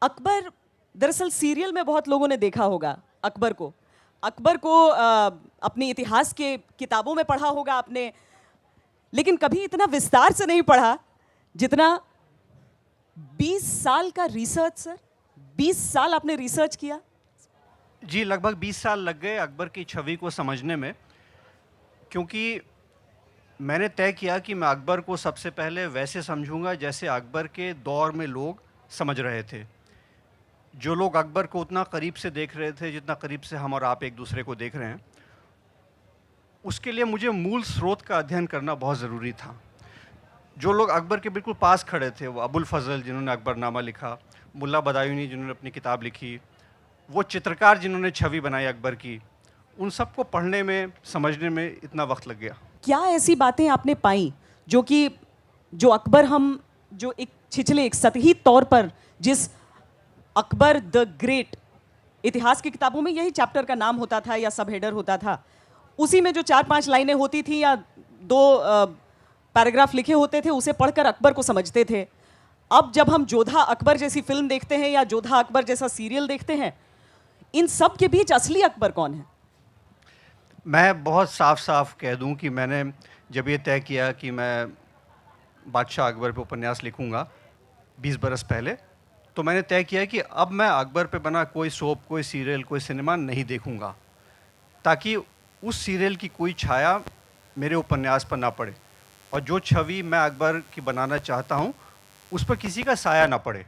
अकबर दरअसल सीरियल में बहुत लोगों ने देखा होगा अकबर को अपनी इतिहास के किताबों में पढ़ा होगा आपने, लेकिन कभी इतना विस्तार से नहीं पढ़ा जितना 20 साल का रिसर्च। सर 20 साल आपने रिसर्च किया? जी, लगभग 20 साल लग गए अकबर की छवि को समझने में, क्योंकि मैंने तय किया कि मैं अकबर को सबसे पहले वैसे समझूंगा जैसे अकबर के दौर में लोग समझ रहे थे। जो लोग अकबर को उतना करीब से देख रहे थे जितना करीब से हम और आप एक दूसरे को देख रहे हैं, उसके लिए मुझे मूल स्रोत का अध्ययन करना बहुत ज़रूरी था। जो लोग अकबर के बिल्कुल पास खड़े थे, वो अबुल फजल जिन्होंने अकबरनामा लिखा, मुल्ला बदायूनी जिन्होंने अपनी किताब लिखी, वो चित्रकार जिन्होंने छवि बनाई अकबर की, उन सबको पढ़ने में, समझने में इतना वक्त लग गया। क्या ऐसी बातें आपने पाई जो अकबर हम जो एक छिछले एक सतही तौर पर जिस अकबर द ग्रेट इतिहास की किताबों में यही चैप्टर का नाम होता था या सब हेडर होता था, उसी में जो 4-5 लाइनें होती थी या 2 पैराग्राफ लिखे होते थे, उसे पढ़कर अकबर को समझते थे। अब जब हम जोधा अकबर जैसी फिल्म देखते हैं या जोधा अकबर जैसा सीरियल देखते हैं, इन सब के बीच असली अकबर कौन है? मैं बहुत साफ साफ कह दूं कि मैंने जब ये तय किया कि मैं बादशाह अकबर पे उपन्यास लिखूंगा 20 बरस पहले, तो मैंने तय किया कि अब मैं अकबर पे बना कोई सोप, कोई सीरियल, कोई सिनेमा नहीं देखूंगा, ताकि उस सीरियल की कोई छाया मेरे उपन्यास पर ना पड़े और जो छवि मैं अकबर की बनाना चाहता हूँ उस पर किसी का साया ना पड़े।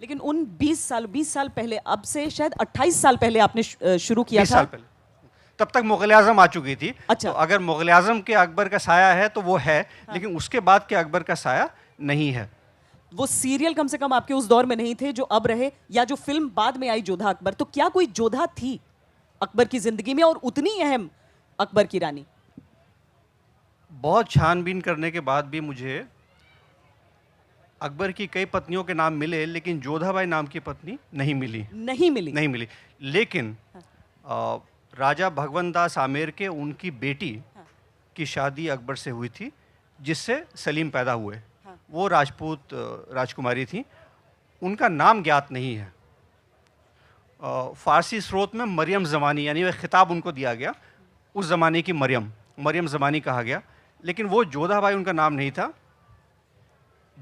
लेकिन उन 20 साल पहले, अब से शायद 28 साल पहले आपने शुरू किया 20 था। साल पहले, तब तक मुग़ल आज़म आ चुकी थी। अच्छा। तो अगर मुग़ल आज़म के अकबर का साया है तो वो है, हाँ। लेकिन उसके बाद के अकबर का साया नहीं है। वो सीरियल कम से कम आपके उस दौर में नहीं थे जो अब रहे, या जो फिल्म बाद में आई जोधा अकबर, तो क्या कोई जोधा थी अकबर की जिंदगी में और उतनी अहम अकबर की रानी? बहुत छानबीन करने के बाद भी मुझे अकबर की कई पत्नियों के नाम मिले, लेकिन जोधाबाई नाम की पत्नी नहीं मिली। लेकिन राजा भगवंत दास आमेर के उनकी बेटी की शादी अकबर से हुई थी, जिससे सलीम पैदा हुए। वो राजपूत राजकुमारी थी, उनका नाम ज्ञात नहीं है। फ़ारसी स्रोत में मरियम ज़मानी, यानी वह खिताब उनको दिया गया, उस ज़माने की मरियम ज़मानी कहा गया, लेकिन वो जोधाबाई उनका नाम नहीं था।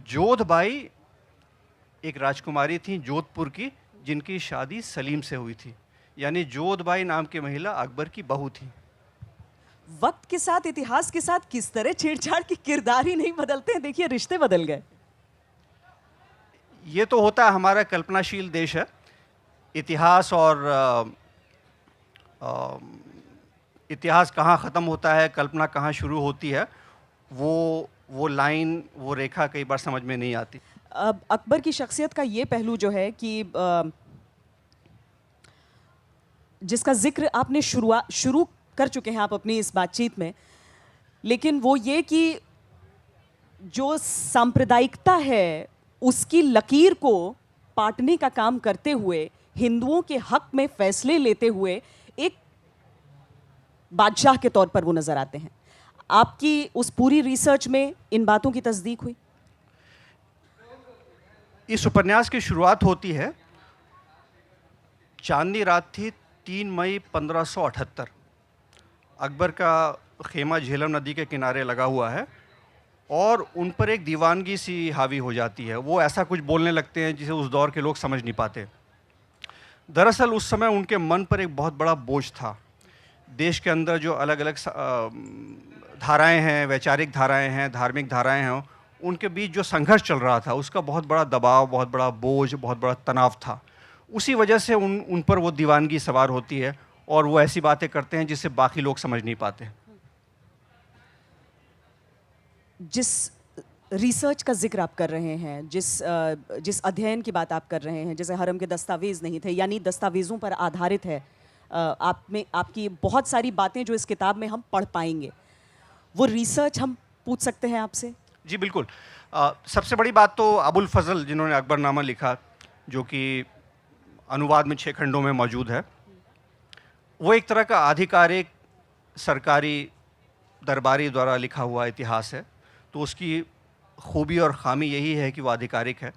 जोधबाई एक राजकुमारी थी जोधपुर की, जिनकी शादी सलीम से हुई थी, यानी जोधबाई नाम की महिला अकबर की बहू थी। वक्त के साथ, इतिहास के साथ किस तरह छेड़छाड़ की किरदार ही नहीं बदलते हैं, देखिए रिश्ते बदल गए। ये तो होता है, हमारा कल्पनाशील देश है। इतिहास और इतिहास कहाँ ख़त्म होता है, कल्पना कहाँ शुरू होती है, वो लाइन, वो रेखा कई बार समझ में नहीं आती। अकबर की शख्सियत का ये पहलू जो है कि जिसका जिक्र आपने शुरू कर चुके हैं आप अपनी इस बातचीत में, लेकिन वो ये कि जो सांप्रदायिकता है उसकी लकीर को पाटने का काम करते हुए, हिंदुओं के हक में फैसले लेते हुए एक बादशाह के तौर पर वो नजर आते हैं। आपकी उस पूरी रिसर्च में इन बातों की तस्दीक हुई? इस उपन्यास की शुरुआत होती है, चांदनी रात थी 3 मई 1578। अकबर का खेमा झेलम नदी के किनारे लगा हुआ है और उन पर एक दीवानगी सी हावी हो जाती है। वो ऐसा कुछ बोलने लगते हैं जिसे उस दौर के लोग समझ नहीं पाते। दरअसल उस समय उनके मन पर एक बहुत बड़ा बोझ था। देश के अंदर जो अलग अलग धाराएं हैं, वैचारिक धाराएं हैं, धार्मिक धाराएं हैं, उनके बीच जो संघर्ष चल रहा था, उसका बहुत बड़ा दबाव, बहुत बड़ा बोझ, बहुत बड़ा तनाव था। उसी वजह से उन पर वो दीवानगी सवार होती है और वो ऐसी बातें करते हैं जिससे बाकी लोग समझ नहीं पाते। जिस रिसर्च का जिक्र आप कर रहे हैं, जिस अध्ययन की बात आप कर रहे हैं, जैसे हरम के दस्तावेज़ नहीं थे, यानी दस्तावेज़ों पर आधारित है, आप में आपकी बहुत सारी बातें जो इस किताब में हम पढ़ पाएंगे, वो रिसर्च हम पूछ सकते हैं आपसे? जी बिल्कुल। सबसे बड़ी बात तो अबुल फजल जिन्होंने अकबरनामा लिखा, जो कि अनुवाद में 6 खंडों में मौजूद है, वो एक तरह का आधिकारिक सरकारी दरबारी द्वारा लिखा हुआ इतिहास है। तो उसकी खूबी और ख़ामी यही है कि वो आधिकारिक है,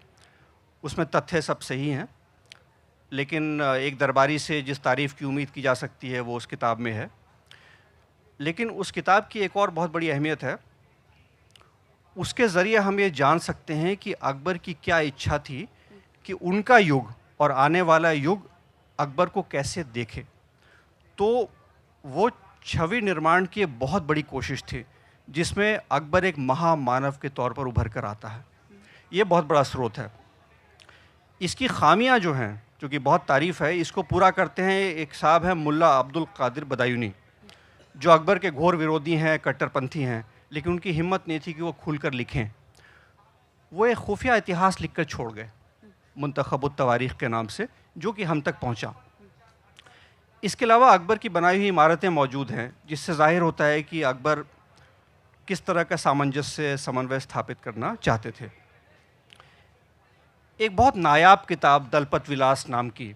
उसमें तथ्य सब सही हैं, लेकिन एक दरबारी से जिस तारीफ़ की उम्मीद की जा सकती है वो उस किताब में है। लेकिन उस किताब की एक और बहुत बड़ी अहमियत है, उसके ज़रिए हम ये जान सकते हैं कि अकबर की क्या इच्छा थी कि उनका युग और आने वाला युग अकबर को कैसे देखे। तो वो छवि निर्माण की एक बहुत बड़ी कोशिश थी, जिसमें अकबर एक महामानव के तौर पर उभर कर आता है। ये बहुत बड़ा स्रोत है। इसकी खामियां जो हैं, जो कि बहुत तारीफ़ है, इसको पूरा करते हैं एक साहब हैं मुल्ला अब्दुल कादिर बदायूनी, जो अकबर के घोर विरोधी हैं, कट्टरपंथी हैं, लेकिन उनकी हिम्मत नहीं थी कि वो खुलकर लिखें। वो एक खुफिया इतिहास लिखकर छोड़ गए, मुंतखबुत तवारीख़ के नाम से, जो कि हम तक पहुंचा। इसके अलावा अकबर की बनाई हुई इमारतें मौजूद हैं, जिससे ज़ाहिर होता है कि अकबर किस तरह का सामंजस्य समन्वय स्थापित करना चाहते थे। एक बहुत नायाब किताब दलपत विलास नाम की,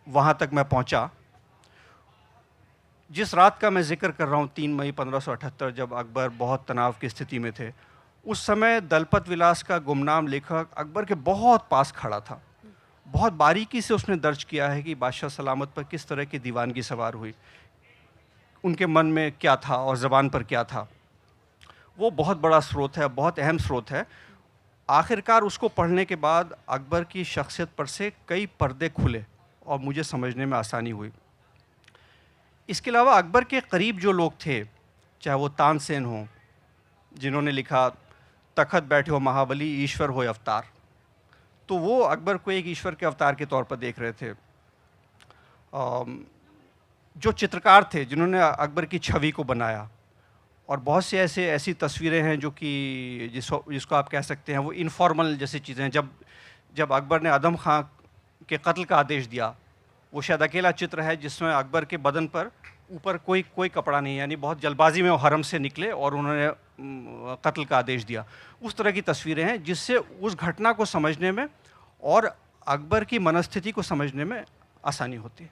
वहाँ तक मैं पहुँचा। जिस रात का मैं जिक्र कर रहा हूँ 3 मई 1578, जब अकबर बहुत तनाव की स्थिति में थे, उस समय दलपत विलास का गुमनाम लेखक अकबर के बहुत पास खड़ा था। बहुत बारीकी से उसने दर्ज किया है कि बादशाह सलामत पर किस तरह की दीवानगी सवार हुई, उनके मन में क्या था और ज़बान पर क्या था। वो बहुत बड़ा स्रोत है, बहुत अहम स्रोत है। आखिरकार उसको पढ़ने के बाद अकबर की शख्सियत पर से कई पर्दे खुले और मुझे समझने में आसानी हुई। इसके अलावा अकबर के करीब जो लोग थे, चाहे वो तानसेन हों, जिन्होंने लिखा तखत बैठे हो महाबली ईश्वर हो अवतार, तो वो अकबर को एक ईश्वर के अवतार के तौर पर देख रहे थे। जो चित्रकार थे जिन्होंने अकबर की छवि को बनाया, और बहुत से ऐसी तस्वीरें हैं जो कि जिसको आप कह सकते हैं वो इनफॉर्मल जैसी चीज़ें हैं। जब अकबर ने आदम खां के कत्ल का आदेश दिया, वो शायद अकेला चित्र है जिसमें अकबर के बदन पर ऊपर कोई कपड़ा नहीं, यानी बहुत जल्दबाजी में वो हरम से निकले और उन्होंने कत्ल का आदेश दिया। उस तरह की तस्वीरें हैं जिससे उस घटना को समझने में और अकबर की मनस्थिति को समझने में आसानी होती है।